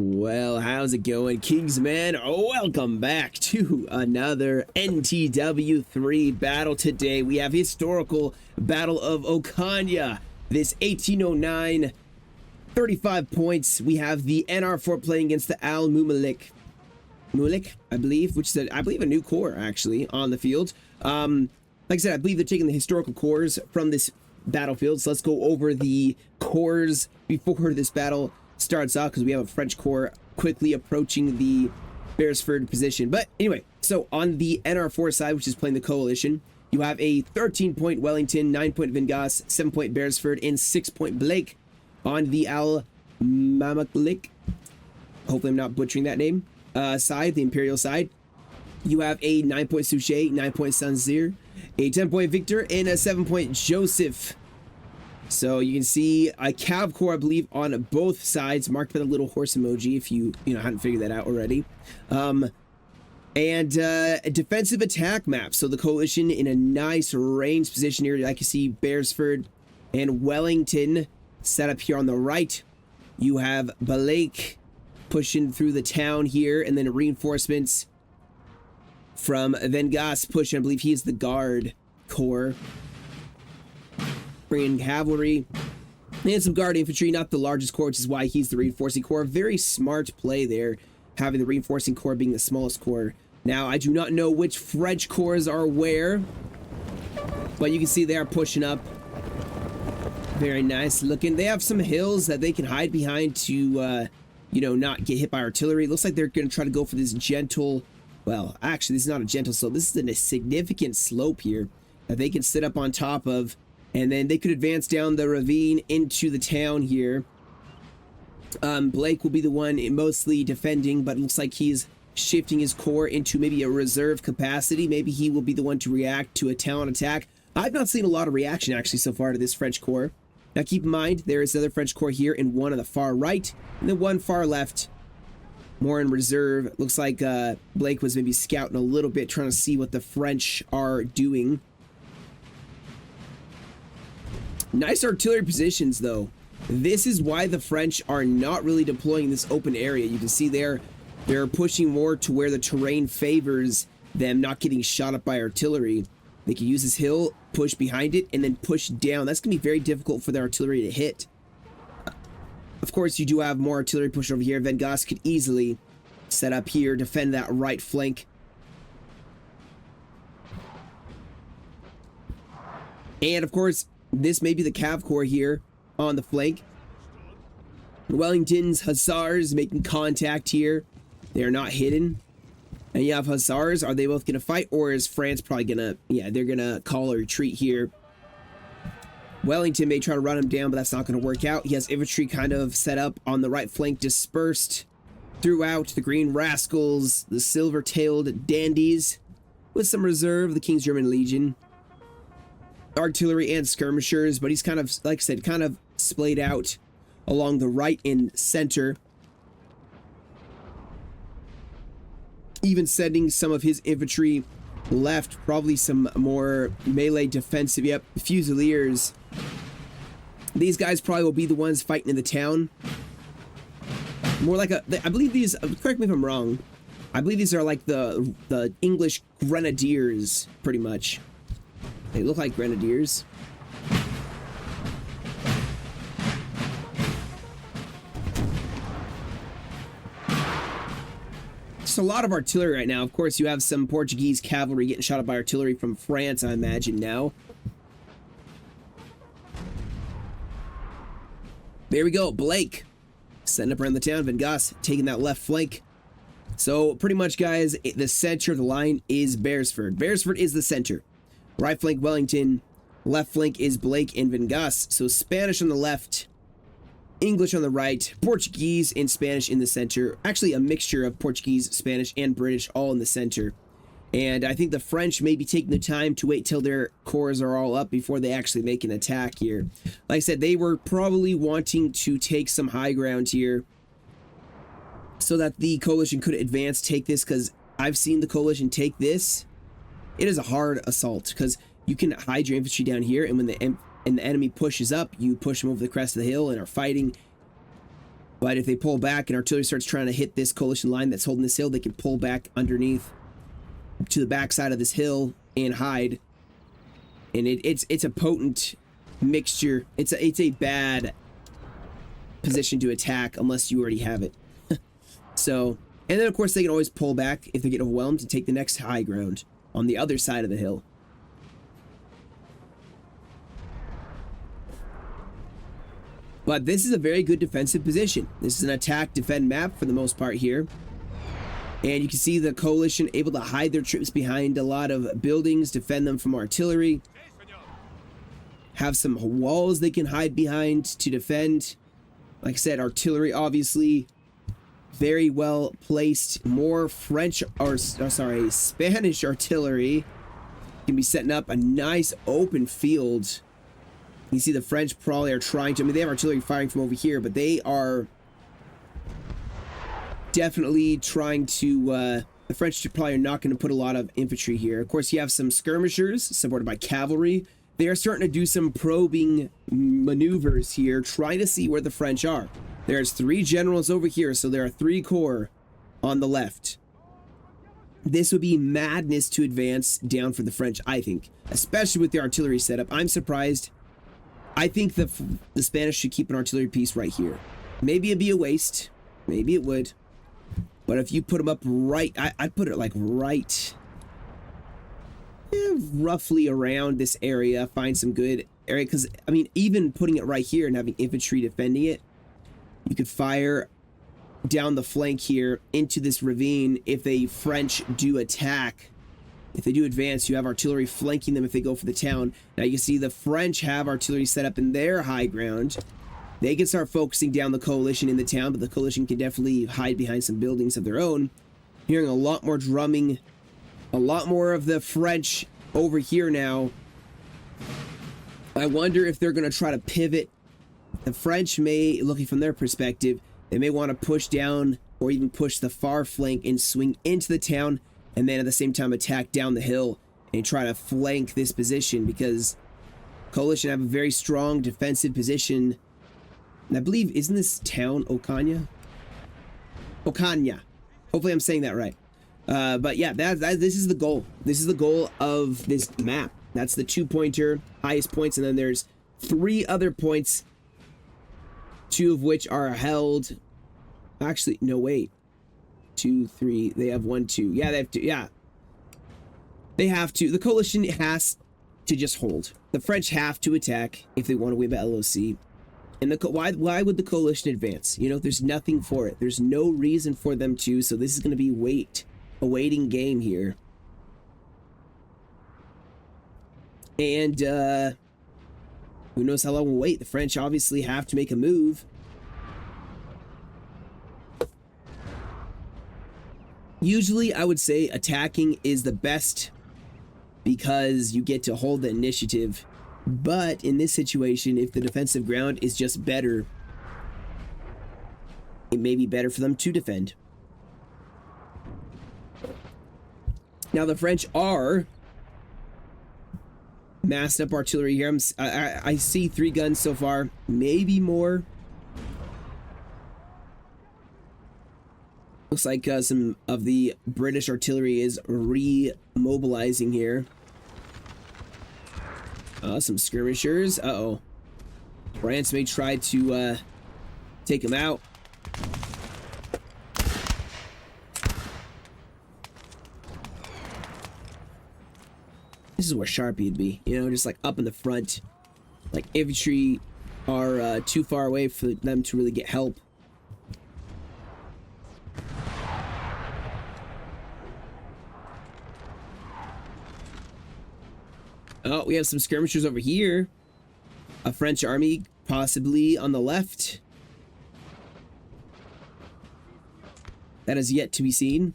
Well, how's it going, Kingsman? Welcome back to another NTW3 battle. Today we have historical Battle of Okanya. This 1809, 35 points. We have the NR4 playing against the Al Mumalik, I believe, which is I believe a new corps actually on the field. Like I said, I believe they're taking the historical corps from this battlefield. So let's go over the corps before this battle starts off, because we have a French corps quickly approaching the Beresford position. But anyway, so on the NR4 side, which is playing the coalition, you have a 13-point Wellington, 9-point Vingas, 7-point Beresford, and 6-point Blake. On the Al Mamalik, hopefully I'm not butchering that name, side, the Imperial side, you have a 9-point Suchet, 9-point Sanzir, a 10-point Victor, and a 7-point Joseph. So you can see a Cav Corps, I believe, on both sides, marked by the little horse emoji, if you hadn't figured that out already. And a defensive attack map. So the coalition in a nice range position here. I can see Beresford and Wellington set up here on the right. You have Blake pushing through the town here, and then reinforcements from Vengas pushing. I believe he is the Guard Corps. Bringing cavalry and some guard infantry, not the largest corps, which is why he's the reinforcing corps. Very smart play there, having the reinforcing corps being the smallest corps. Now, I do not know which French corps are where, but you can see they are pushing up. Very nice looking. They have some hills that they can hide behind to, not get hit by artillery. It looks like they're going to try to go for this gentle, well, actually, this is not a gentle slope. This is a significant slope here that they can sit up on top of. And then they could advance down the ravine into the town here. Blake will be the one mostly defending, but it looks like he's shifting his corps into maybe a reserve capacity. Maybe he will be the one to react to a town attack. I've not seen a lot of reaction actually so far to this French corps. Now keep in mind, there is another French corps here and one on the far right, and then one far left, more in reserve. Looks like Blake was maybe scouting a little bit, trying to see what the French are doing. Nice artillery positions, though. This is why the French are not really deploying this open area. You can see they're pushing more to where the terrain favors them not getting shot up by artillery. They can use this hill, push behind it, and then push down. That's going to be very difficult for their artillery to hit. Of course, you do have more artillery push over here. Vengas could easily set up here, defend that right flank. And, of course, this may be the Cav Corps here on the flank. Wellington's Hussars making contact here. They're not hidden. And you have Hussars. Are they both going to fight? Or is France probably going to... Yeah, they're going to call a retreat here. Wellington may try to run him down, but that's not going to work out. He has infantry kind of set up on the right flank, dispersed throughout. The Green Rascals, the Silver-Tailed Dandies, with some reserve, the King's German Legion. Artillery and skirmishers, but he's kind of, like I said, kind of splayed out along the right and center. Even sending some of his infantry left, probably some more melee defensive. Yep, Fusiliers. These guys probably will be the ones fighting in the town. More like a, I believe these, correct me if I'm wrong, I believe these are like the English Grenadiers, pretty much. They look like grenadiers. Just a lot of artillery right now. Of course, you have some Portuguese cavalry getting shot up by artillery from France, I imagine now. There we go. Blake setting up around the town. Vengas taking that left flank. So pretty much, guys, the center of the line is Beresford. Beresford is the center. Right flank Wellington, left flank is Blake and Vengas. So Spanish on the left, English on the right, Portuguese and Spanish in the center. Actually a mixture of Portuguese, Spanish, and British all in the center. And I think the French may be taking the time to wait till their corps are all up before they actually make an attack here. Like I said, they were probably wanting to take some high ground here so that the coalition could advance, take this, because I've seen the coalition take this. It is a hard assault because you can hide your infantry down here, and when the enemy pushes up, you push them over the crest of the hill and are fighting. But if they pull back and artillery starts trying to hit this coalition line that's holding this hill, they can pull back underneath to the backside of this hill and hide. And it's a potent mixture. It's a bad position to attack unless you already have it. So, and then of course they can always pull back if they get overwhelmed and take the next high ground on the other side of the hill. But this is a very good defensive position. This is an attack-defend map for the most part here. And you can see the coalition able to hide their troops behind a lot of buildings, defend them from artillery. Have some walls they can hide behind to defend. Like I said, artillery obviously very well placed. More French, or sorry, Spanish artillery can be setting up a nice open field. You see the French probably are trying to, I mean, they have artillery firing from over here, but they are definitely trying to, the French probably are not going to put a lot of infantry here. Of course, you have some skirmishers supported by cavalry. They are starting to do some probing maneuvers here, trying to see where the French are. There's 3 generals over here, so there are 3 corps on the left. This would be madness to advance down for the French, I think, especially with the artillery setup. I'm surprised. I think the Spanish should keep an artillery piece right here. Maybe it'd be a waste. Maybe it would. But if you put them up right, I'd put it like right, roughly around this area. Find some good area. Because, I mean, even putting it right here and having infantry defending it, you could fire down the flank here into this ravine if the French do attack. If they do advance, you have artillery flanking them if they go for the town. Now you can see the French have artillery set up in their high ground. They can start focusing down the coalition in the town, but the coalition can definitely hide behind some buildings of their own. Hearing a lot more drumming, a lot more of the French over here now. I wonder if they're going to try to pivot. The French may, looking from their perspective, they may want to push down or even push the far flank and swing into the town, and then at the same time attack down the hill and try to flank this position, because coalition have a very strong defensive position. And I believe, isn't this town Ocaña? Ocaña. Hopefully I'm saying that right. But yeah, this is the goal. This is the goal of this map. That's the 2-pointer, highest points, and then there's 3 other points, 2 of which are held. Actually, no, wait. 2, 3. They have 1, 2. Yeah, they have 2. Yeah. They have to. The coalition has to just hold. The French have to attack if they want to win by LOC. And why would the coalition advance? You know, there's nothing for it. There's no reason for them to, so this is going to be a waiting game here. And who knows how long we'll wait. The French obviously have to make a move. Usually, I would say attacking is the best because you get to hold the initiative. But in this situation, if the defensive ground is just better, it may be better for them to defend. Now, the French are massed up artillery here. I see 3 guns so far, maybe more. Looks like some of the British artillery is remobilizing here. Some skirmishers. Uh-oh. France may try to take them out. This is where Sharpie would be, you know, just like up in the front. Like infantry are too far away for them to really get help. Oh, we have some skirmishers over here. A French army possibly on the left. That is yet to be seen.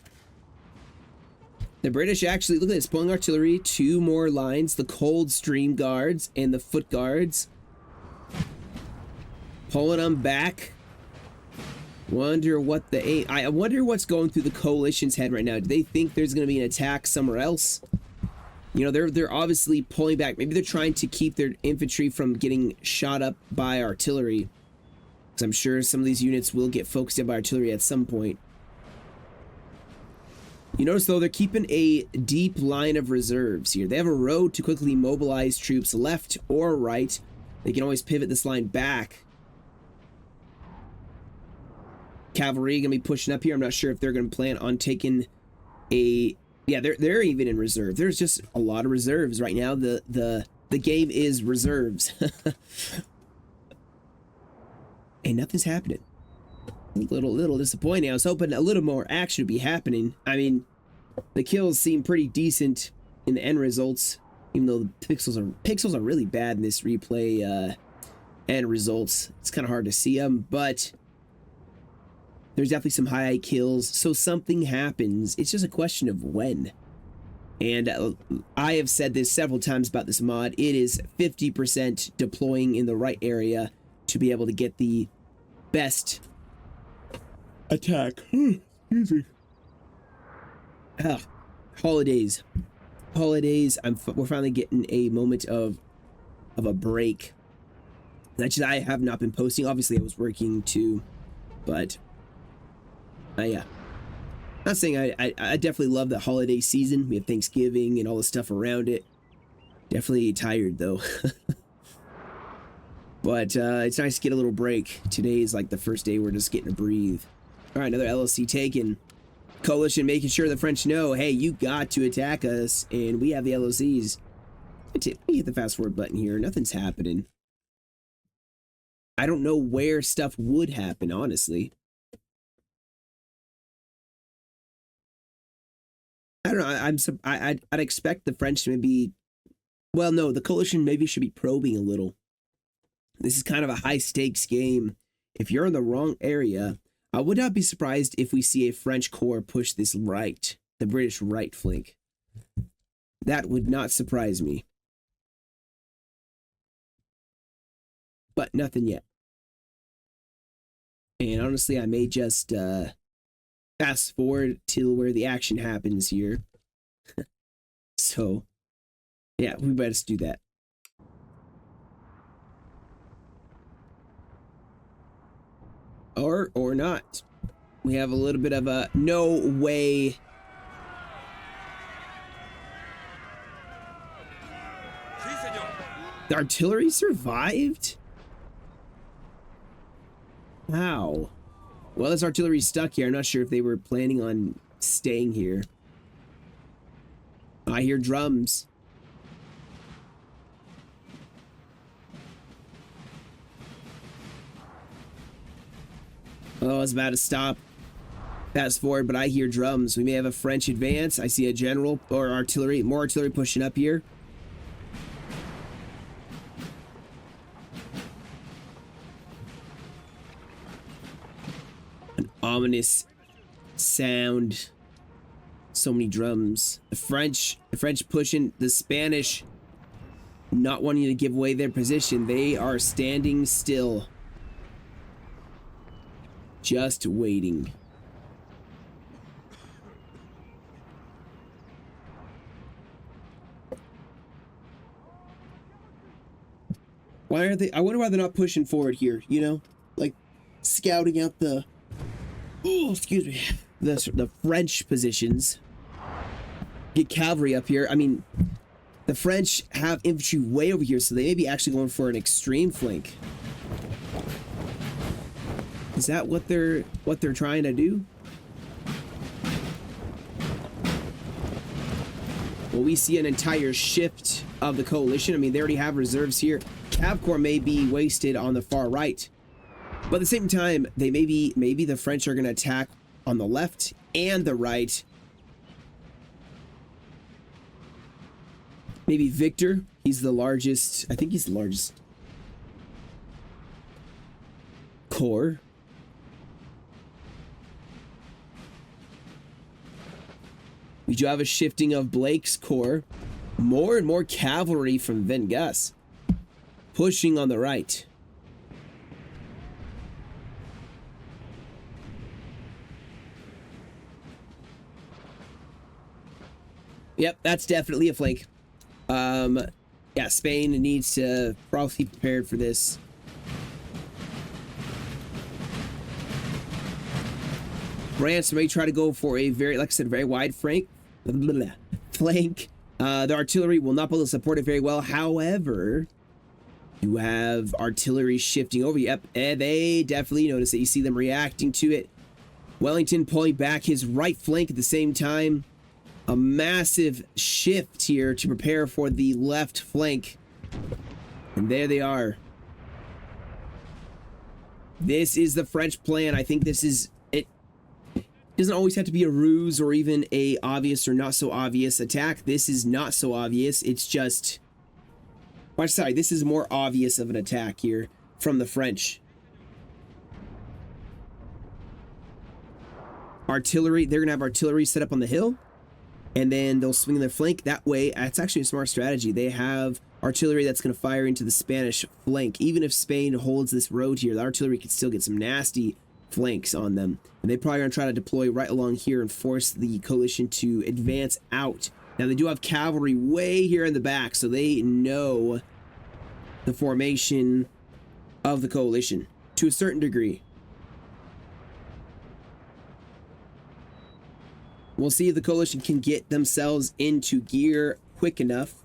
The British actually, look at this, pulling artillery, 2 more lines, the Coldstream Guards and the Foot Guards. Pulling them back. Wonder what the aim, I wonder what's going through the coalition's head right now. Do they think there's going to be an attack somewhere else? You know, they're obviously pulling back. Maybe they're trying to keep their infantry from getting shot up by artillery. I'm sure some of these units will get focused in by artillery at some point. You notice, though, they're keeping a deep line of reserves here. They have a road to quickly mobilize troops left or right. They can always pivot this line back. Cavalry going to be pushing up here. I'm not sure if they're going to plan on taking a... Yeah, they're even in reserve. There's just a lot of reserves right now. The game is reserves. And nothing's happening. A little disappointing. I was hoping a little more action would be happening. I mean, the kills seem pretty decent in the end results, even though the pixels are really bad in this replay end results. It's kind of hard to see them, but there's definitely some high kills. So something happens. It's just a question of when. And I have said this several times about this mod. It is 50% deploying in the right area to be able to get the best attack. Excuse me. Holidays. We're finally getting a moment of a break. Actually, I have not been posting. Obviously, I was working too, but yeah. Not saying I definitely love the holiday season. We have Thanksgiving and all the stuff around it. Definitely tired though. But it's nice to get a little break. Today is like the first day we're just getting to breathe. All right, another LLC taken. Coalition making sure the French know, hey, you got to attack us, and we have the LOCs. Let me hit the fast forward button here. Nothing's happening. I don't know where stuff would happen, honestly. I don't know. I'd expect the French to maybe... Well, no, the coalition maybe should be probing a little. This is kind of a high-stakes game. If you're in the wrong area, I would not be surprised if we see a French corps push this right, the British right flank. That would not surprise me. But nothing yet. And honestly, I may just fast forward till where the action happens here. So, yeah, we better do that. Or not. We have a little bit of a no way. The artillery survived? Wow. Well, this artillery's stuck here. I'm not sure if they were planning on staying here. I hear drums. Oh, I was about to stop. Fast forward, but I hear drums. We may have a French advance. I see a general or artillery, more artillery pushing up here. An ominous sound. So many drums. The French pushing, the Spanish not wanting to give away their position. They are standing still. Just waiting. Why are they? I wonder why they're not pushing forward here, you know? Like, scouting out the... Oh, excuse me. The French positions. Get cavalry up here. I mean, the French have infantry way over here, so they may be actually going for an extreme flank. Is that what they're trying to do? Well, we see an entire shift of the coalition. I mean, they already have reserves here. Cav Corps may be wasted on the far right, but at the same time, they maybe the French are going to attack on the left and the right. Maybe Victor. He's the largest. I think he's the largest corps. We do have a shifting of Blake's corps. More and more cavalry from Van Gus. Pushing on the right. Yep, that's definitely a flank. Yeah, Spain needs to probably be prepared for this. France may try to go for a very, like I said, very wide flank. The artillery will not be able to support it very well. However, you have artillery shifting over. Yep, and they definitely notice it. You see them reacting to it. Wellington pulling back his right flank at the same time. A massive shift here to prepare for the left flank. And there they are. This is the French plan. I think this is it. Doesn't always have to be a ruse or even a obvious or not so obvious attack. This is not so obvious. It's just, well, sorry, this is more obvious of an attack here from the French. Artillery, they're gonna have artillery set up on the hill, and then they'll swing their flank that way. It's actually a smart strategy. They have artillery that's going to fire into the Spanish flank. Even if Spain holds this road here, the artillery can still get some nasty flanks on them. And they probably going to try to deploy right along here and force the coalition to advance out. Now, they do have cavalry way here in the back, so they know the formation of the coalition to a certain degree. We'll see if the coalition can get themselves into gear quick enough.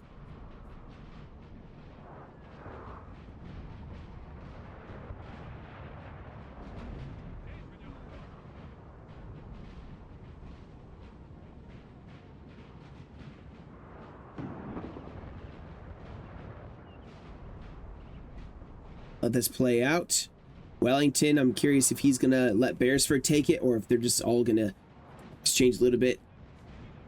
Let this play out. Wellington, I'm curious if he's going to let Beresford take it or if they're just all going to exchange a little bit.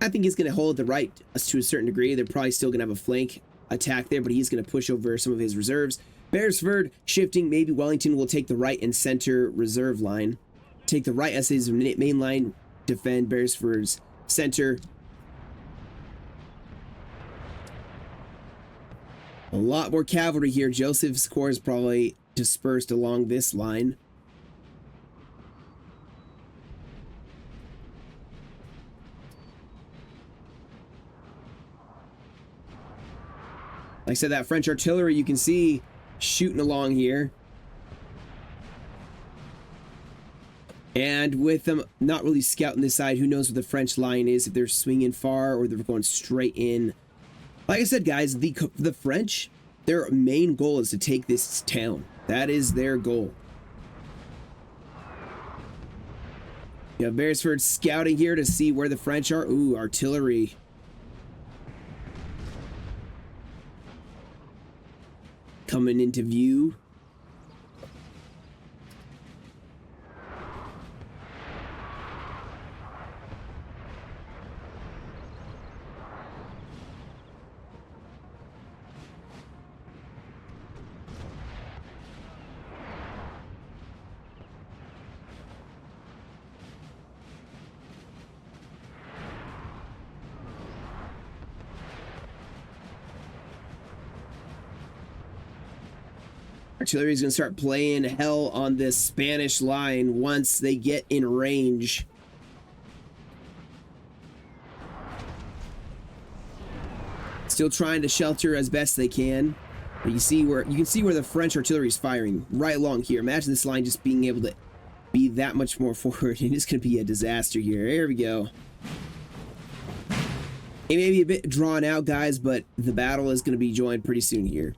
I think he's going to hold the right to a certain degree. They're probably still going to have a flank attack there, but he's going to push over some of his reserves. Beresford shifting. Maybe Wellington will take the right and center reserve line. Take the right as his main line. Defend Beresford's center. A lot more cavalry here. Joseph's corps is probably dispersed along this line. Like I said, that French artillery you can see shooting along here. And with them not really scouting this side, who knows what the French line is, if they're swinging far or they're going straight in. Like I said, guys, the French, their main goal is to take this town. That is their goal. You have Beresford scouting here to see where the French are. Ooh, artillery. Coming into view. Artillery is going to start playing hell on this Spanish line once they get in range. Still trying to shelter as best they can. But you can see where the French artillery is firing right along here. Imagine this line just being able to be that much more forward, and it's going to be a disaster here. There we go. It may be a bit drawn out, guys, but the battle is going to be joined pretty soon here.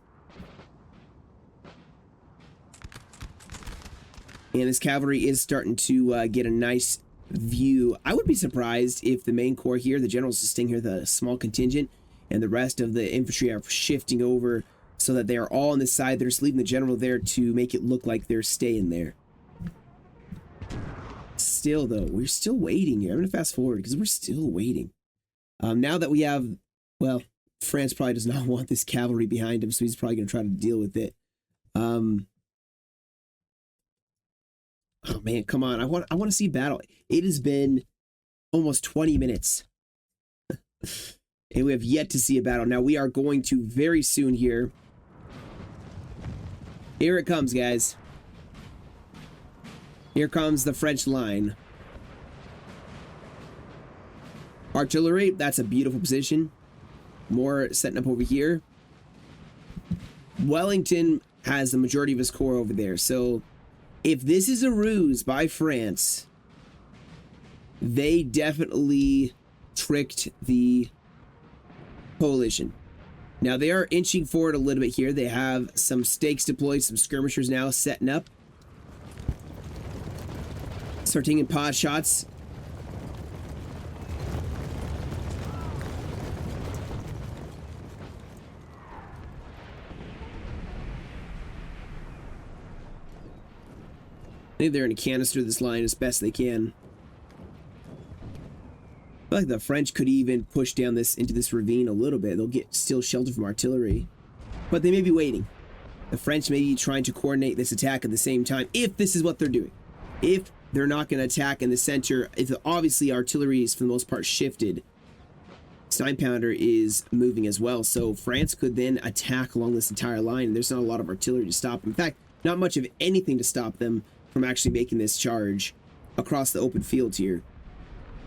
And this cavalry is starting to get a nice view. I would be surprised if the main corps here, the generals is staying here, the small contingent, and the rest of the infantry are shifting over so that they are all on this side. They're just leaving the general there to make it look like they're staying there. Still, though, we're still waiting here. I'm going to fast forward because we're still waiting. Now that we have, well, France probably does not want this cavalry behind him, so he's probably going to try to deal with it. Oh man, come on. I want to see battle. It has been almost 20 minutes. And we have yet to see a battle. Now we are going to very soon here. Here it comes, guys. Here comes the French line. Artillery, that's a beautiful position. More setting up over here. Wellington has the majority of his corps over there, so if this is a ruse by France, they definitely tricked the coalition. Now they are inching forward a little bit here. They have some stakes deployed, some skirmishers now setting up. Start taking pot shots. I think they're going to canister this line as best they can. I feel like the French could even push down this into this ravine a little bit. They'll get still shelter from artillery, but they may be waiting. The French may be trying to coordinate this attack at the same time, if this is what they're doing. If they're not going to attack in the center, if obviously artillery is for the most part shifted, 9-pounder is moving as well, so France could then attack along this entire line, and there's not a lot of artillery to stop them. In fact, not much of anything to stop them from actually making this charge across the open fields here.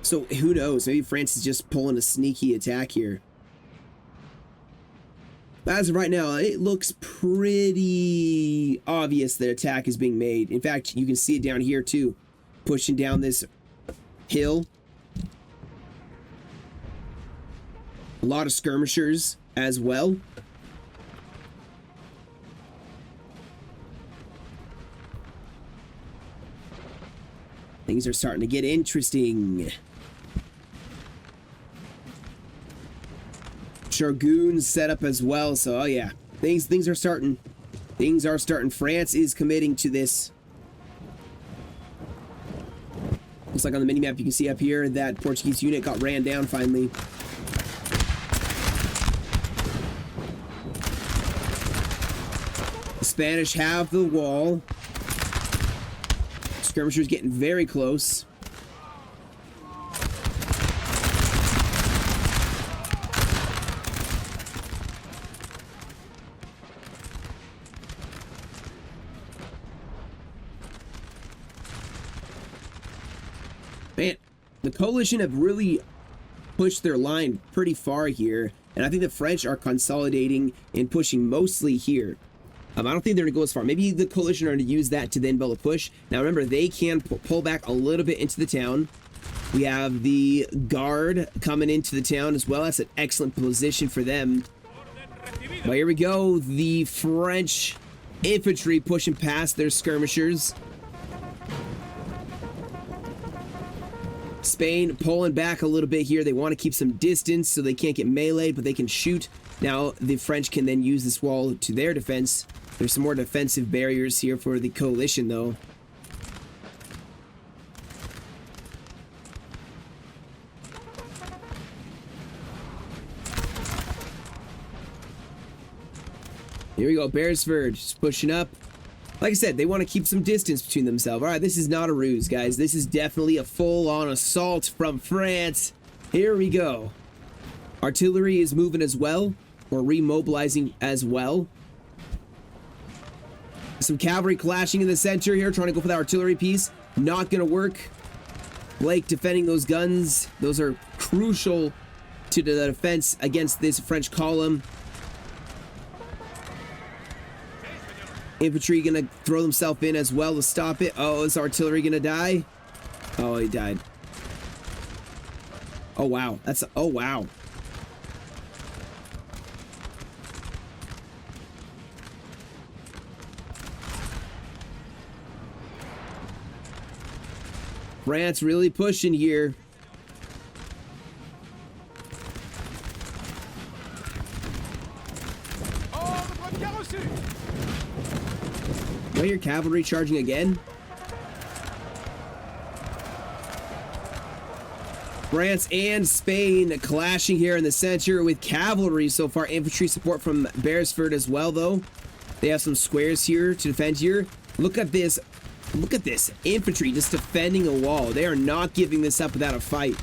So who knows, maybe France is just pulling a sneaky attack here. But as of right now, it looks pretty obvious that attack is being made. In fact, you can see it down here too, pushing down this hill. A lot of skirmishers as well. Things are starting to get interesting. Dragoons set up as well, so oh yeah, things are starting. Things are starting. France is committing to this. Looks like on the minimap you can see up here that Portuguese unit got ran down finally. The Spanish have the wall. Skirmishers getting very close. Man, the coalition have really pushed their line pretty far here, and I think the French are consolidating and pushing mostly here. I don't think they're going to go as far. Maybe the coalition are going to use that to then build a push. Now remember, they can pull back a little bit into the town. We have the guard coming into the town as well. That's an excellent position for them. But here we go. The French infantry pushing past their skirmishers. Spain pulling back a little bit here. They want to keep some distance so they can't get meleeed, but they can shoot. Now the French can then use this wall to their defense. There's some more defensive barriers here for the coalition, though. Here we go, Beresford just pushing up. Like I said, they want to keep some distance between themselves. All right, this is not a ruse, guys. This is definitely a full-on assault from France. Here we go. Artillery is moving as well, or remobilizing as well. Some cavalry clashing in the center here, trying to go for that artillery piece. Not going to work. Blake defending those guns. Those are crucial to the defense against this French column. Infantry going to throw themselves in as well to stop it. Oh, is artillery going to die? Oh, he died. Oh, wow. Oh, wow. France really pushing here. Do I hear cavalry charging again? France and Spain clashing here in the center with cavalry so far. Infantry support from Beresford as well, though. They have some squares here to defend here. Look at this. Look at this. Infantry just defending a wall. They are not giving this up without a fight.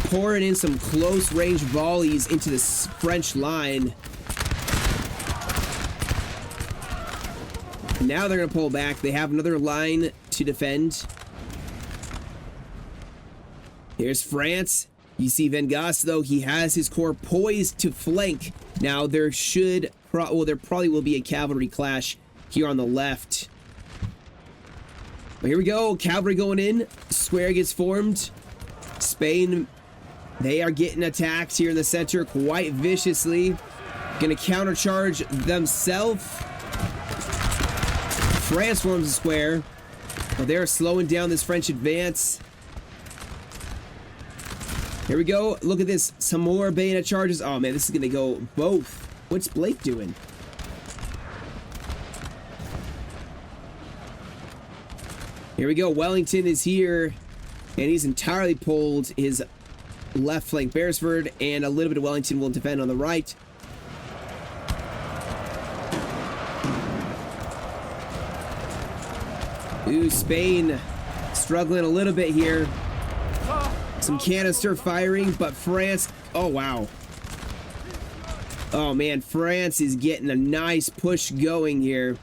Pouring in some close-range volleys into this French line. Now they're going to pull back. They have another line to defend. Here's France. You see Vengas, though. He has his corps poised to flank. Now there there probably will be a cavalry clash here on the left. But here we go. Cavalry going in. Square gets formed. Spain, they are getting attacked here in the center quite viciously. Gonna countercharge themselves. France forms a square. But they're slowing down this French advance. Here we go. Look at this. Some more bayonet charges. Oh, man, this is gonna go both. What's Blake doing? Here we go. Wellington is here, and he's entirely pulled his left flank. Beresford and a little bit of Wellington will defend on the right. Ooh, Spain struggling a little bit here. Some canister firing, but France... Oh, wow. Oh, man, France is getting a nice push going here.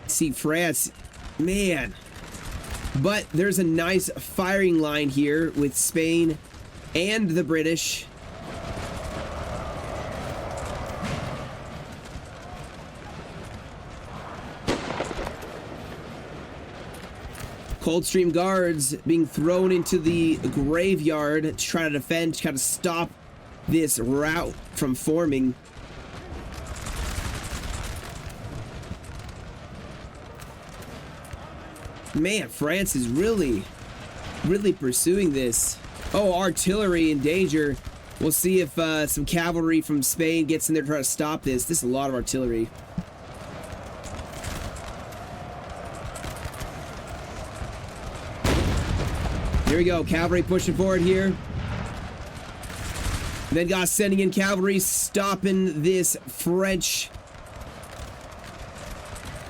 See, France, man. But there's a nice firing line here with Spain and the British. Coldstream Guards being thrown into the graveyard to try to defend, to try to stop this rout from forming. Man, France is really pursuing this. Oh, artillery in danger. We'll see if some cavalry from Spain gets in there to try to stop this. This is a lot of artillery. Here we go, cavalry pushing forward here. Then got sending in cavalry, stopping this French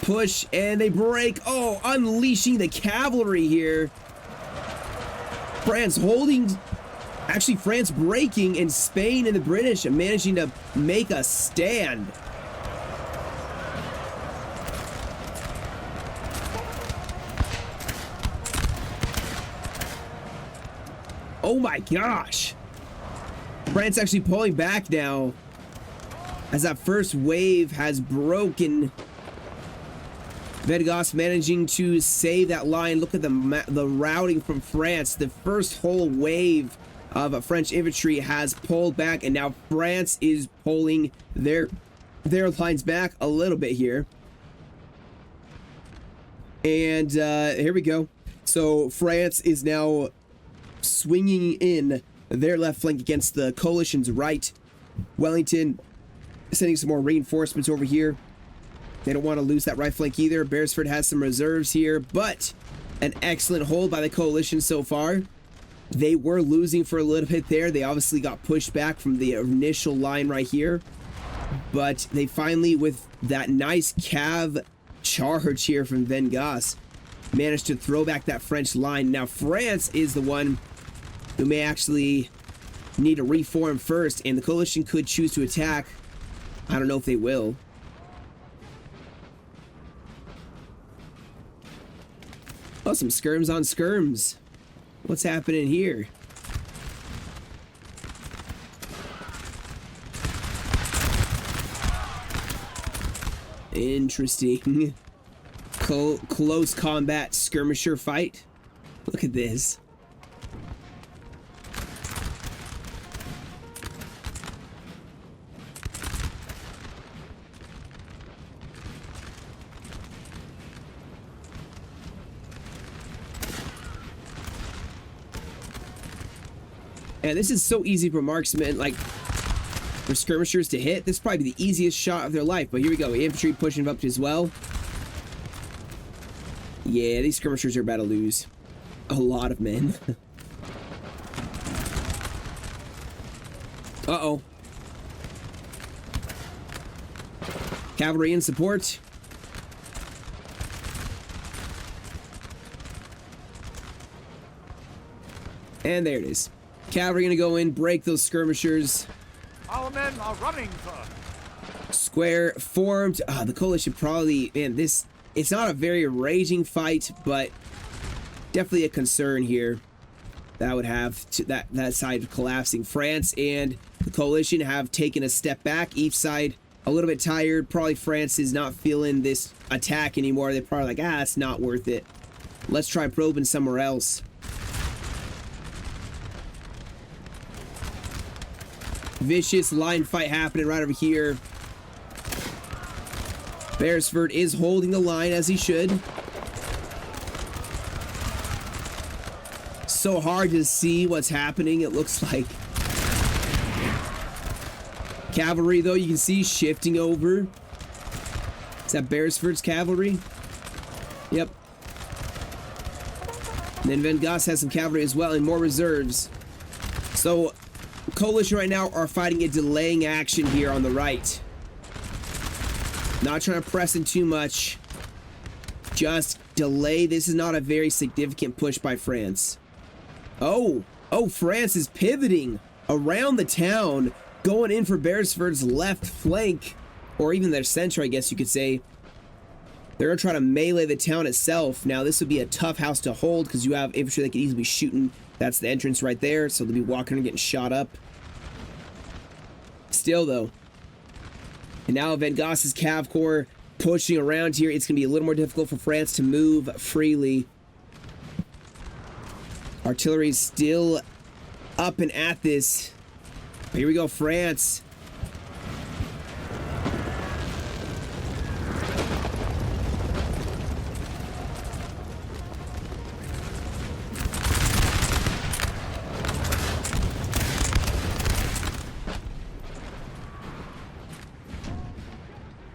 push, and they break. Oh, unleashing the cavalry here. France holding, actually France breaking, and Spain and the British managing to make a stand. Oh my gosh. France actually pulling back now as that first wave has broken. Vegas managing to save that line. Look at the routing from France. The first whole wave of French infantry has pulled back, and now France is pulling their lines back a little bit here. And here we go. So France is now swinging in their left flank against the coalition's right. Wellington sending some more reinforcements over here. They don't want to lose that right flank either. Beresford has some reserves here, but an excellent hold by the coalition so far. They were losing for a little bit there. They obviously got pushed back from the initial line right here, but they finally, with that nice cav charge here from Vegas, managed to throw back that French line. Now France is the one who may actually need to reform first, and the coalition could choose to attack. I don't know if they will. Oh, some skirms on skirms. What's happening here? Interesting. Close combat skirmisher fight. Look at this. And this is so easy for marksmen, like for skirmishers to hit. This is probably the easiest shot of their life. But here we go, infantry pushing up as well. Yeah, these skirmishers are about to lose a lot of men. Uh-oh. Cavalry in support. And there it is. Cavalry gonna go in, break those skirmishers. Our men are running, sir. Square formed. The coalition probably, man, this, it's not a very raging fight, but definitely a concern here that would have to, that side collapsing. France and the coalition have taken a step back, each side a little bit tired. Probably France is not feeling this attack anymore. They're probably like, ah, it's not worth it. Let's try probing somewhere else. Vicious line fight happening right over here. Beresford is holding the line as he should. So hard to see what's happening, it looks like. Cavalry, though, you can see shifting over. Is that Beresford's cavalry? Yep. And then Van Goss has some cavalry as well and more reserves. So, Coalition right now are fighting a delaying action here on the right. Not trying to press in too much. Just delay. This is not a very significant push by France. Oh, France is pivoting around the town, going in for Beresford's left flank, or even their center, I guess you could say. They're going to try to melee the town itself. Now, this would be a tough house to hold because you have infantry that could easily be shooting. That's the entrance right there, so they'll be walking and getting shot up. Still, though. And now Van Goss's Cav Corps pushing around here. It's going to be a little more difficult for France to move freely. Artillery's still up and at this. Here we go, France.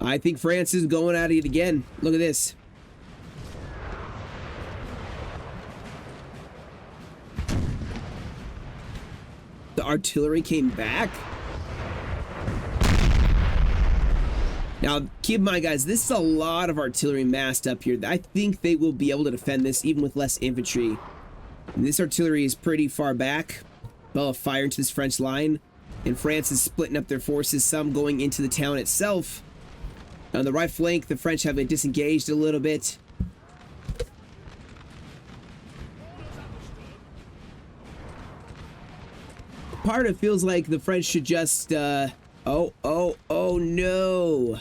I think France is going at it again. Look at this. The artillery came back. Now, keep in mind, guys, this is a lot of artillery massed up here. I think they will be able to defend this even with less infantry. And this artillery is pretty far back. They'll fire into this French line. And France is splitting up their forces, some going into the town itself. On the right flank, the French have been disengaged a little bit. Part of it feels like the French should just, oh no.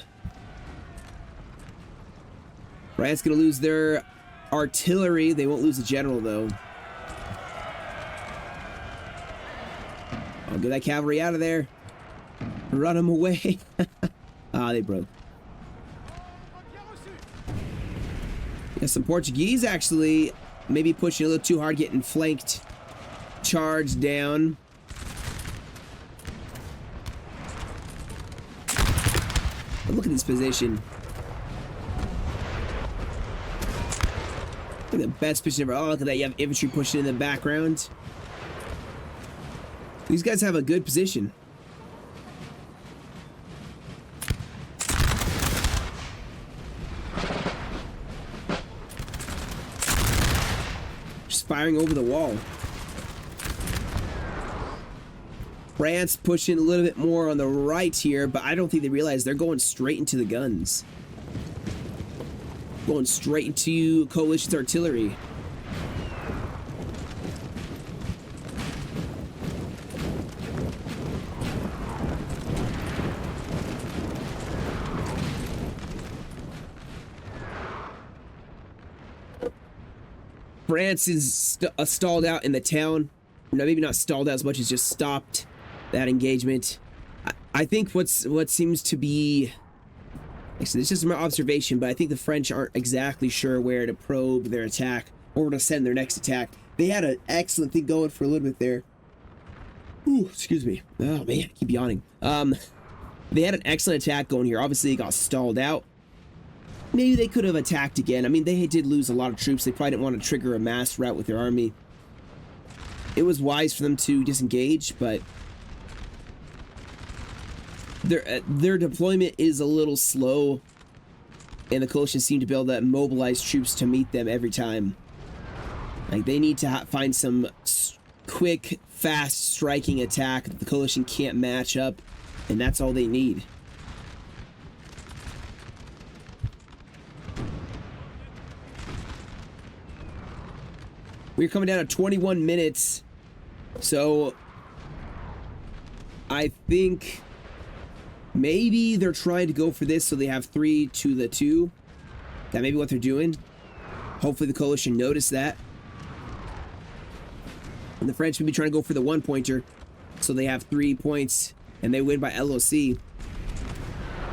France gonna lose their artillery. They won't lose the general, though. I'll get that cavalry out of there. Run them away. Ah, they broke. Yeah, some Portuguese actually maybe pushing a little too hard, getting flanked. Charged down. But look at this position. Look at the best position ever. Oh, look at that. You have infantry pushing in the background. These guys have a good position. Just firing over the wall. France pushing a little bit more on the right here, but I don't think they realize they're going straight into the guns. Going straight into coalition's artillery. France is stalled out in the town. No, maybe not stalled out as much as just stopped that engagement. I think what seems to be, actually, this is my observation, but I think the French aren't exactly sure where to probe their attack or where to send their next attack. They had an excellent thing going for a little bit there. Ooh, excuse me. Oh man, I keep yawning. They had an excellent attack going here. Obviously, it got stalled out. Maybe they could have attacked again. I mean, they did lose a lot of troops. They probably didn't want to trigger a mass rout with their army. It was wise for them to disengage, but their deployment is a little slow, and the coalition seem to be able to mobilize troops to meet them every time. Like, they need to find some quick, fast striking attack that the coalition can't match up, and that's all they need. We're coming down to 21 minutes, so I think maybe they're trying to go for this so they have 3 to the 2. That may be what they're doing. Hopefully the coalition noticed that. And the French may be trying to go for the 1-pointer, so they have 3 points and they win by LOC.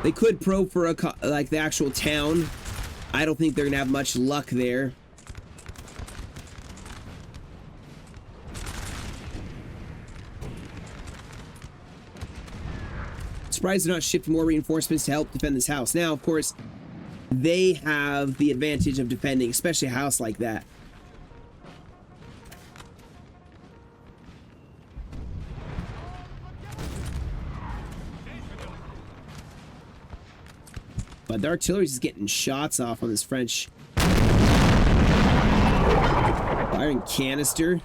They could probe for like the actual town. I don't think they're gonna have much luck there. Surprised they're not shifting more reinforcements to help defend this house. Now, of course, they have the advantage of defending, especially a house like that. But the artillery is getting shots off on this French firing canister.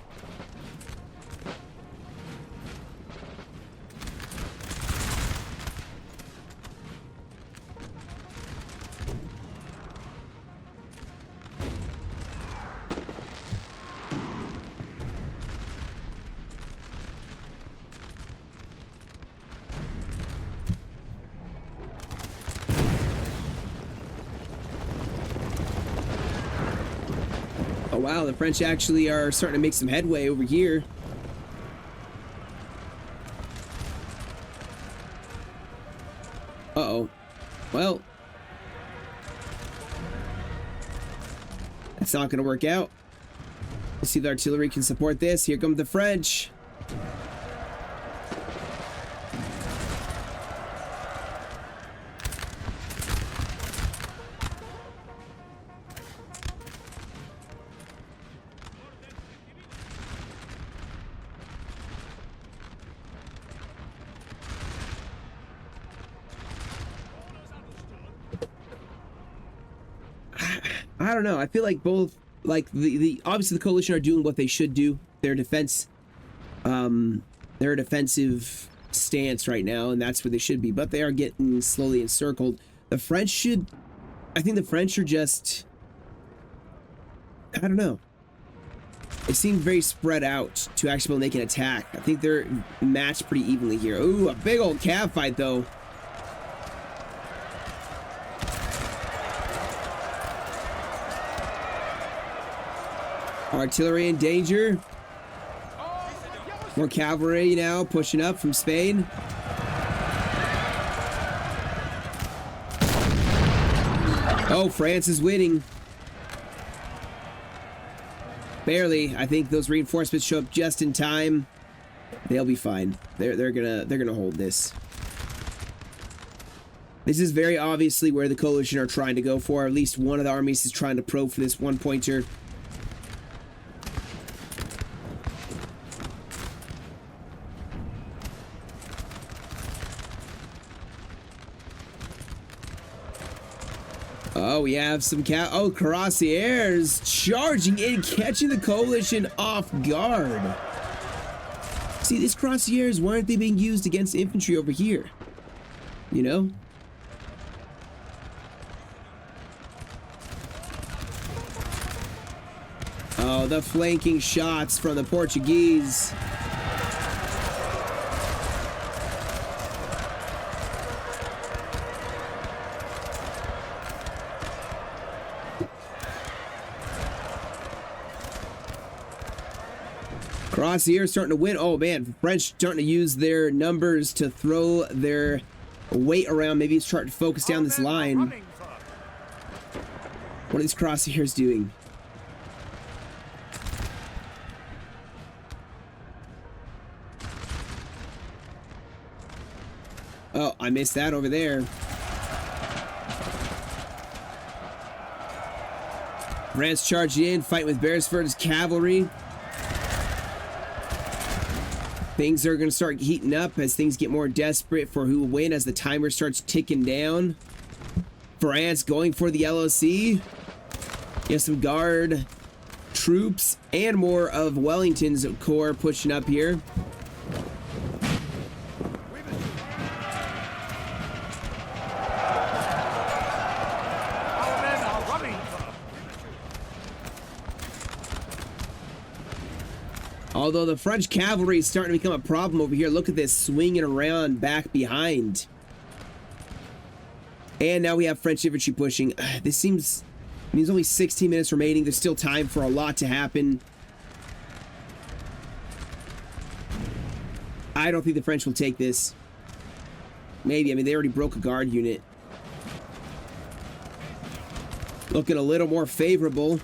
Oh wow, the French actually are starting to make some headway over here. Uh-oh. Well, that's not gonna work out. Let's see if the artillery can support this. Here come the French. I don't know. I feel like both, like the obviously the coalition are doing what they should do. Their defense, their defensive stance right now, and that's where they should be. But they are getting slowly encircled. The French should, I think the French are just, I don't know. It seemed very spread out to actually make an attack. I think they're matched pretty evenly here. Ooh, a big old cab fight though. Artillery in danger. More cavalry now pushing up from Spain. Oh, France is winning. Barely. I think those reinforcements show up just in time. They'll be fine. They're gonna hold this. This is very obviously where the coalition are trying to go for. At least one of the armies is trying to probe for this 1-pointer. Oh, we have some cuirassiers charging in, catching the coalition off guard. See, these cuirassiers, why aren't they being used against infantry over here? You know? Oh, the flanking shots from the Portuguese. Cuirassiers starting to win. Oh man, French starting to use their numbers to throw their weight around. Maybe it's trying to focus down this line. What are these cuirassiers doing? Oh, I missed that over there. France charged in, fight with Beresford's cavalry. Things are going to start heating up as things get more desperate for who will win as the timer starts ticking down. France going for the LOC. You have some guard troops and more of Wellington's corps pushing up here. Although the French cavalry is starting to become a problem over here. Look at this, swinging around back behind. And now we have French infantry pushing. This seems I mean, there's only 16 minutes remaining. There's still time for a lot to happen. I don't think the French will take this. Maybe. I mean, they already broke a guard unit. Looking a little more favorable.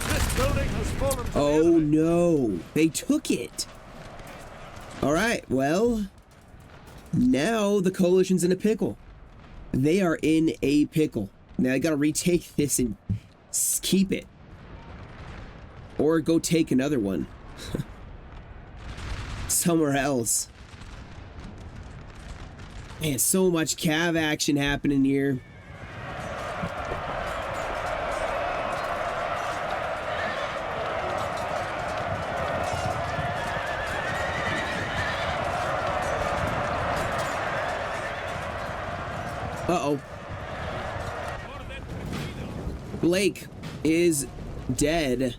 This building has fallen to the Oh, enemy. no. They took it. All right. Well, now the coalition's in a pickle. They are in a pickle. Now I got to retake this and keep it. Or go take another one. Somewhere else. Man, so much cav action happening here. Uh-oh. Blake is dead.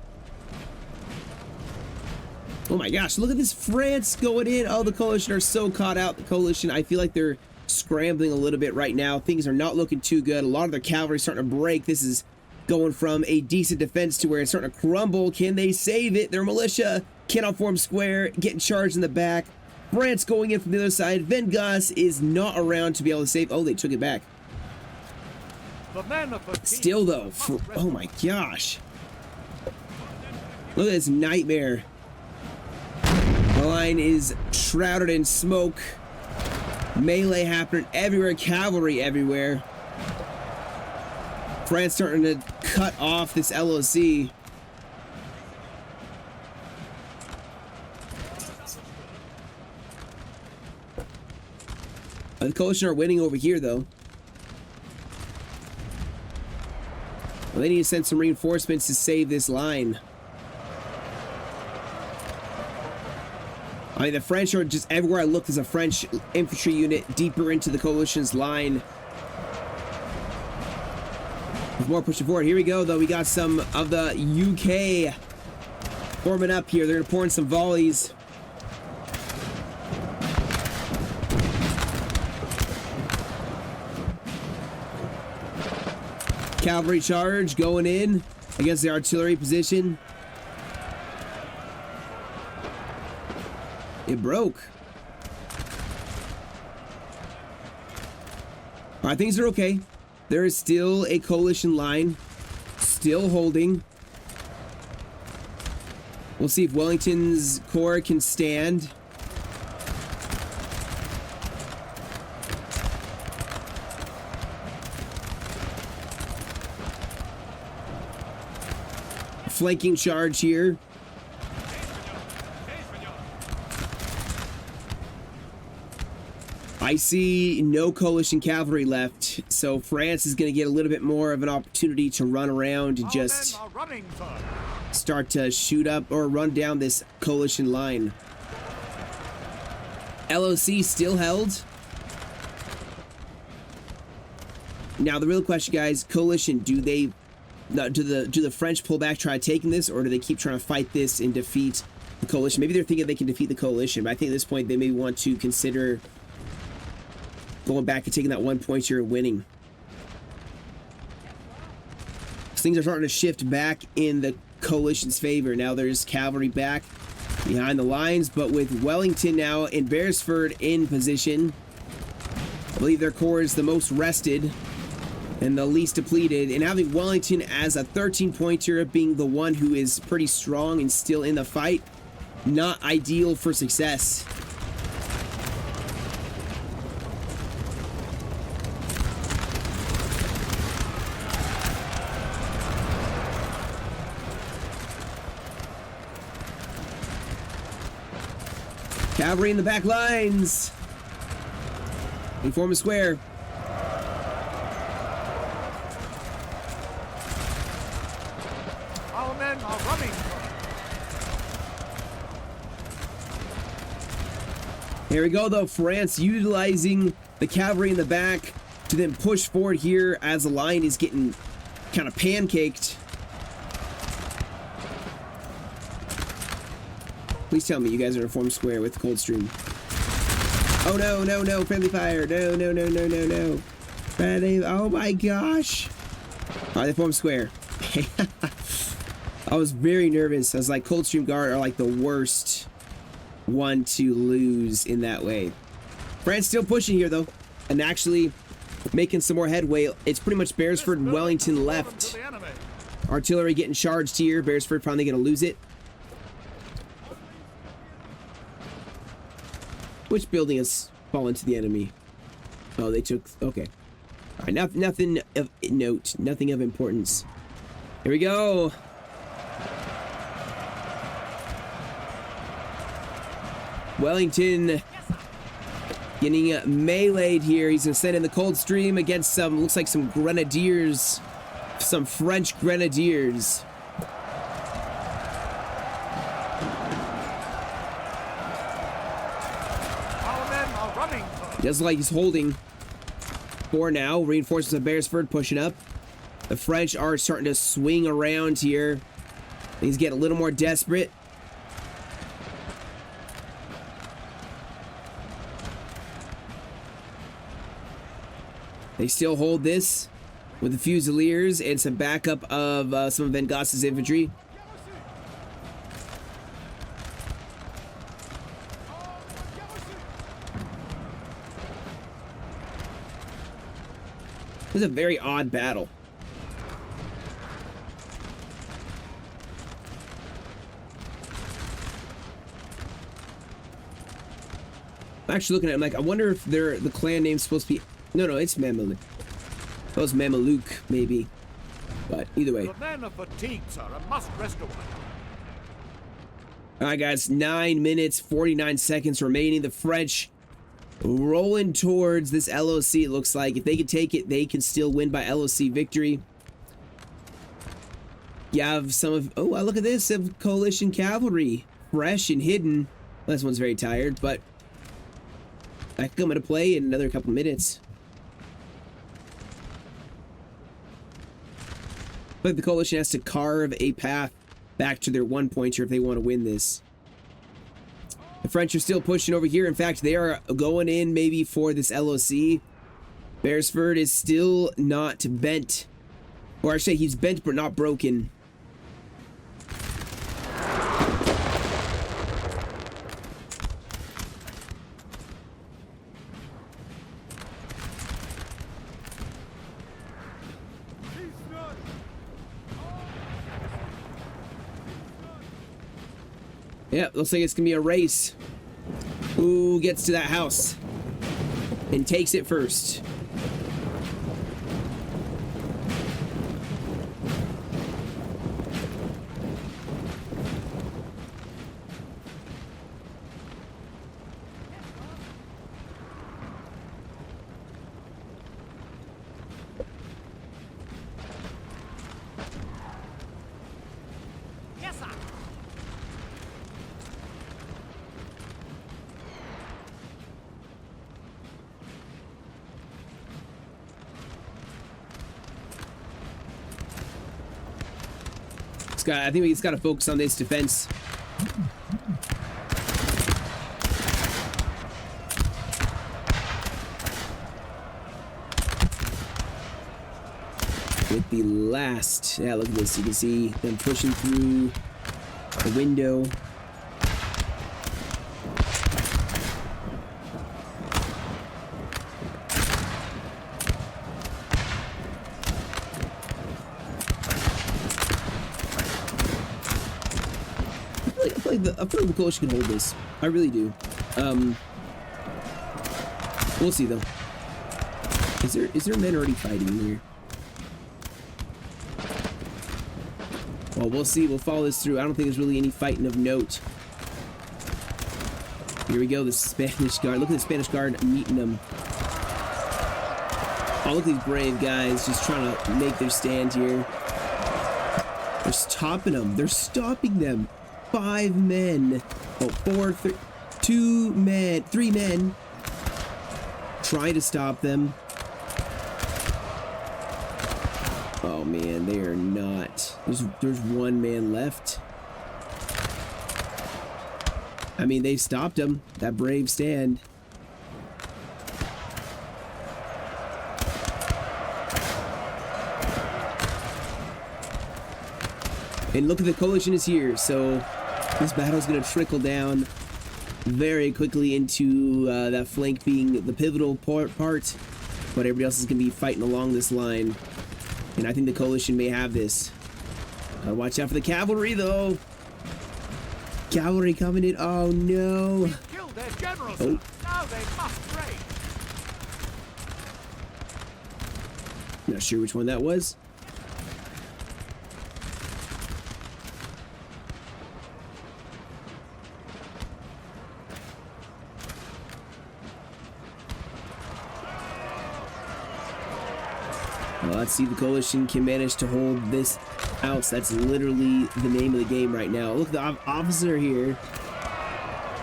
Oh my gosh, look at this France going in. Oh, the coalition are so caught out. The coalition, I feel like they're scrambling a little bit right now. Things are not looking too good. A lot of their cavalry starting to break. This is going from a decent defense to where it's starting to crumble. Can they save it? Their militia cannot form square, getting charged in the back. France going in from the other side. Vengas is not around to be able to save. Oh, they took it back. The men of the team Still though, must oh my gosh. Look at this nightmare. The line is shrouded in smoke. Melee happening everywhere, cavalry everywhere. France starting to cut off this LOC. The coalition are winning over here though. Well, they need to send some reinforcements to save this line. I mean, the French are just everywhere I look. There's a French infantry unit deeper into the coalition's line. With more pushing forward. Here we go, though. We got some of the UK forming up here. They're going to pour in some volleys. Cavalry charge going in against the artillery position. It broke. All right, things are okay. There is still a coalition line, still holding. We'll see if Wellington's corps can stand. Flanking charge here. I see no coalition cavalry left, so France is going to get a little bit more of an opportunity to run around and just men are running, sir. start to shoot up or run down this coalition line. LOC still held. Now the real question, guys, coalition, do the French pull back, try taking this, or do they keep trying to fight this and defeat the coalition? Maybe they're thinking they can defeat the coalition, but I think at this point they may want to consider going back and taking that 1 point here and winning. Things are starting to shift back in the coalition's favor. Now there's cavalry back behind the lines, but with Wellington now and Beresford in position, I believe their corps is the most rested and the least depleted, and having Wellington as a 13-pointer, being the one who is pretty strong and still in the fight, not ideal for success. Cavalry in the back lines. We form a square. Our men are running, sir. Here we go, though. France utilizing the cavalry in the back to then push forward here as the line is getting kind of pancaked. Please tell me you guys are in a form square with Coldstream. Oh no, no, no, friendly fire. No, no, no, no, no, no. Friendly, oh my gosh. Alright, they form square. Okay. I was very nervous. I was like, Coldstream Guard are like the worst one to lose in that way. France still pushing here though, and actually making some more headway. It's pretty much Beresford and Wellington left. Artillery getting charged here. Beresford probably gonna lose it. Which building has fallen to the enemy? Oh, they took... Okay. All right, nothing of note. Nothing of importance. Here we go. Wellington getting meleeed here. He's gonna send in the Coldstream against some, looks like some grenadiers, some French grenadiers. Our men are running for Just like he's holding for now. Reinforcements of Beresford pushing up. The French are starting to swing around here. He's getting a little more desperate. They still hold this with the Fusiliers and some backup of some of Van Goss's infantry. It was a very odd battle. I'm actually looking at it, I'm like, I wonder if they're the clan name's supposed to be... No, it's Mameluke. That was Mameluke, maybe. But either way. the men are fatigued, sir, and must rest a while. Alright, guys. 9 minutes, 49 seconds remaining. The French rolling towards this LOC, it looks like. If they can take it, they can still win by LOC victory. You have some of... Oh, look at this. Of Coalition Cavalry. Fresh and hidden. Well, this one's very tired, but... I can come into play in another couple minutes. But the Coalition has to carve a path back to their one-pointer if they want to win this. The French are still pushing over here. In fact, they are going in maybe for this LOC. Beresford is still not bent. Or I should say he's bent but not broken. Yeah, looks like it's gonna be a race. Who gets to that house and takes it first? I think he's got to focus on this defense. With the last... Yeah, look at this. You can see them pushing through the window. I feel like the Coalition can hold this. I really do. We'll see though. Is there men already fighting in here? Well, we'll see. We'll follow this through. I don't think there's really any fighting of note. Here we go. The Spanish Guard. Look at the Spanish Guard meeting them. Oh, look at these brave guys just trying to make their stand here. They're stopping them. They're stopping them. 5 men. Oh, 2 men. 3 men. Trying to stop them. Oh man, they are not. There's 1 man left. I mean, they stopped him. That brave stand. And look at the coalition is here, so this battle is going to trickle down very quickly into that flank being the pivotal part, but everybody else is going to be fighting along this line. And I think the coalition may have this. Watch out for the cavalry, though. Cavalry coming in. Oh, no. We killed their general, sir. Now they must break. Not sure which one that was. Well, let's see if the coalition can manage to hold this out. That's literally the name of the game right now. Look, the officer here.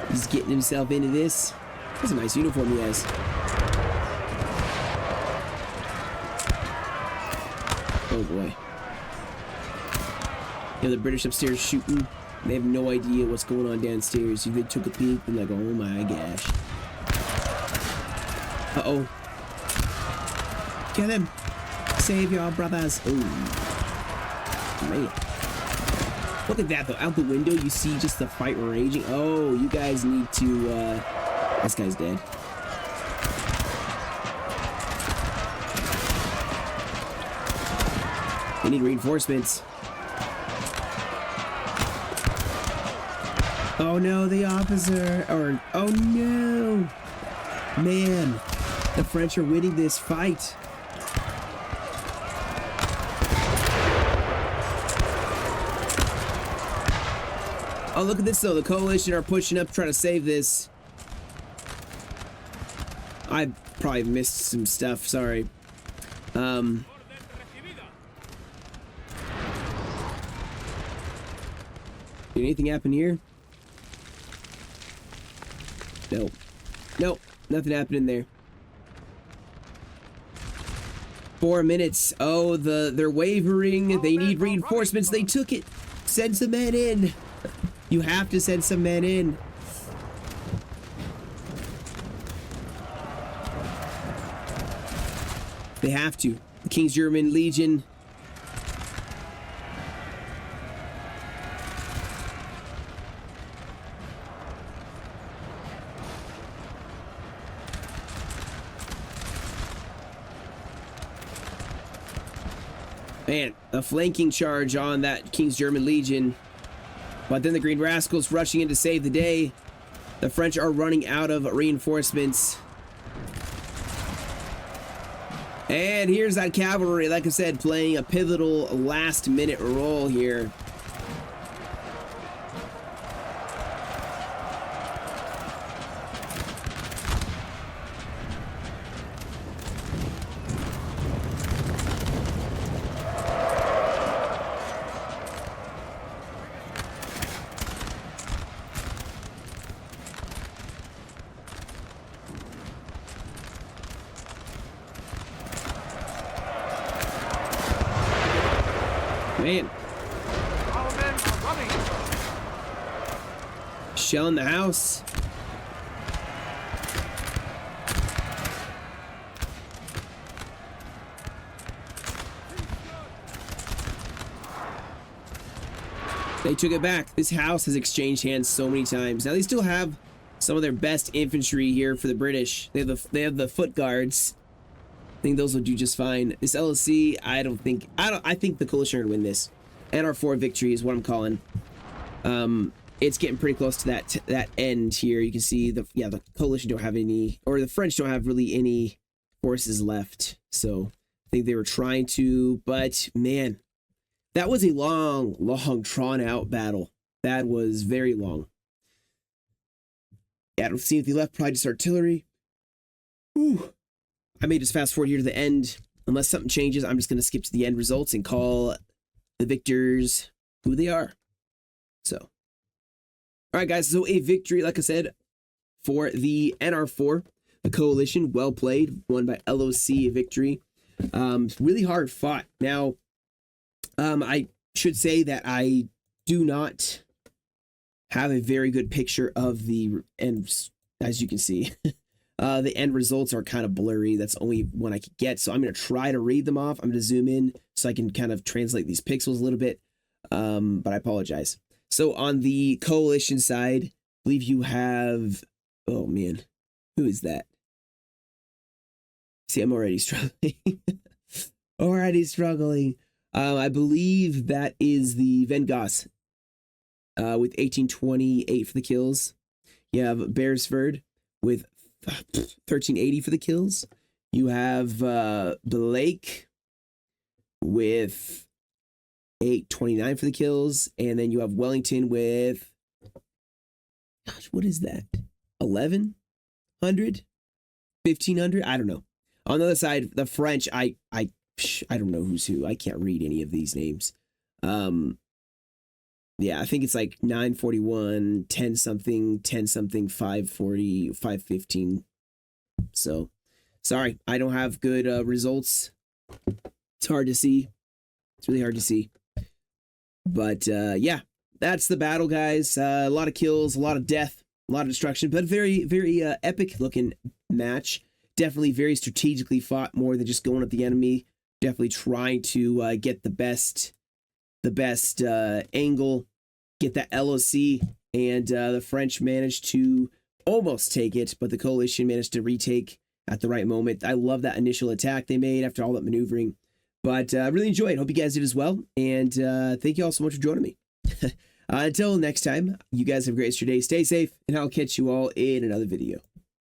He's getting himself into this. That's a nice uniform he has. Oh boy. Yeah, the British upstairs shooting. They have no idea what's going on downstairs. If they took a peek, they're like, oh my gosh. Uh-oh. Get him. Save your brothers. Oh, man. Look at that, though. Out the window, you see just the fight raging. Oh, you guys need to, this guy's dead. They need reinforcements. Oh, no, the officer. Or, oh, no. Man, the French are winning this fight. Oh, look at this, though. The coalition are pushing up, trying to save this. I probably missed some stuff. Sorry. Did anything happen here? Nope. Nope. Nothing happened in there. 4 minutes. Oh, they're wavering. They need reinforcements. They took it. Send some men in. You have to send some men in. They have to. The King's German Legion. Man, a flanking charge on that King's German Legion. But then the Green Rascals rushing in to save the day. The French are running out of reinforcements. And here's that cavalry, like I said, playing a pivotal last-minute role here. Man. Our men are running. Shelling the house. They took it back. This house has exchanged hands so many times. Now they still have some of their best infantry here for the British. They have the foot guards. I think those will do just fine. This LSC, I think the coalition are gonna win this. NR4 victory is what I'm calling. It's getting pretty close to that end here. You can see the coalition don't have any, or the French don't have really any forces left. So I think they were trying to, but man, that was a long, drawn out battle. That was very long. Yeah, I don't see anything left. Probably just artillery. Ooh. I may just fast forward here to the end. Unless something changes, I'm just going to skip to the end results and call the victors who they are. So, all right, guys. So a victory, like I said, for the NR4, the coalition. Well played. Won by LOC, a victory. Really hard fought. Now, I should say that I do not have a very good picture of the end, as you can see. The end results are kind of blurry. That's the only one I could get. So I'm going to try to read them off. I'm going to zoom in so I can kind of translate these pixels a little bit. But I apologize. So on the coalition side, I believe you have, oh man, who is that? See, I'm already struggling. Already struggling. I believe that is the Van Goss with 1828 for the kills. You have Beresford with 1380 for the kills. You have Blake with 829 for the kills. And then you have Wellington with, gosh, what is that? 1100? 1500? I don't know. On the other side, the French, I don't know who's who. I can't read any of these names. Yeah, I think it's like 941, 10 something, 10 something, 540, 515. So, sorry, I don't have good results. It's hard to see. It's really hard to see. But yeah, that's the battle, guys. A lot of kills, a lot of death, a lot of destruction, but very, very epic looking match. Definitely very strategically fought, more than just going at the enemy. Definitely trying to get the best angle, get that LOC, and the French managed to almost take it, but the coalition managed to retake at the right moment. I love that initial attack they made after all that maneuvering, but I really enjoyed it. Hope you guys did as well, and thank you all so much for joining me. Until next time, you guys have a great rest of your day. Stay safe, and I'll catch you all in another video.